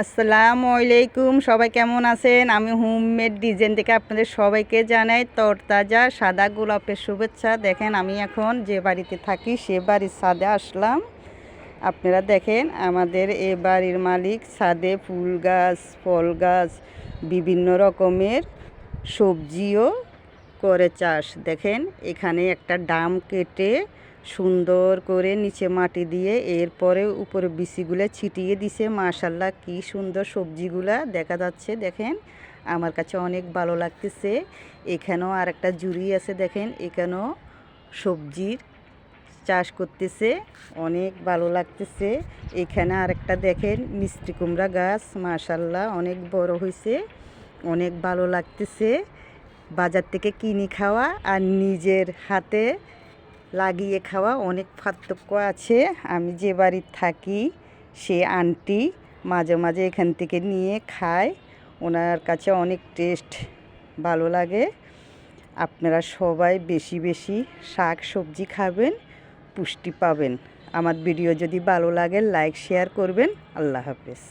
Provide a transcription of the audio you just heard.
আসসালামু আলাইকুম, সবাই কেমন আছেন? আমি হোমমেড ডিজাইন থেকে আপনাদের সবাইকে জানাই তরতাজা সাদা গোলাপের শুভেচ্ছা। দেখেন, আমি এখন যে বাড়িতে থাকি সে বাড়ির ছাদে আসলাম। আপনারা দেখেন, আমাদের এ বাড়ির মালিক ছাদে ফুল গাছ, ফল গাছ, বিভিন্ন রকমের সবজিও করে চাষ। দেখেন, এখানে একটা ডাম কেটে সুন্দর করে নিচে মাটি দিয়ে এরপরে উপরে বিচিগুলো ছিটিয়ে দিছে। মাশাল্লাহ, কি সুন্দর সবজিগুলা দেখা যাচ্ছে। দেখেন, আমার কাছে অনেক ভালো লাগতেছে। এখানেও আর একটা জুড়ি আছে, দেখেন এখানেও সবজির চাষ করতেছে, অনেক ভালো লাগতেছে। এখানে আরেকটা দেখেন মিষ্টি কুমড়া গাছ, মাশাল্লাহ অনেক বড় হয়েছে, অনেক ভালো লাগতেছে। বাজার থেকে কিনে খাওয়া আর নিজের হাতে লাগিয়ে খাওয়া অনেক পার্থক্য আছে। আমি যে বাড়িতে থাকি সে আন্টি মাঝে মাঝে এখান থেকে নিয়ে খায়, ওনার কাছে অনেক টেস্ট ভালো লাগে। আপনারা সবাই বেশি বেশি শাক সবজি খাবেন, পুষ্টি পাবেন। আমার ভিডিও যদি ভালো লাগে লাইক শেয়ার করবেন। আল্লাহ হাফেজ।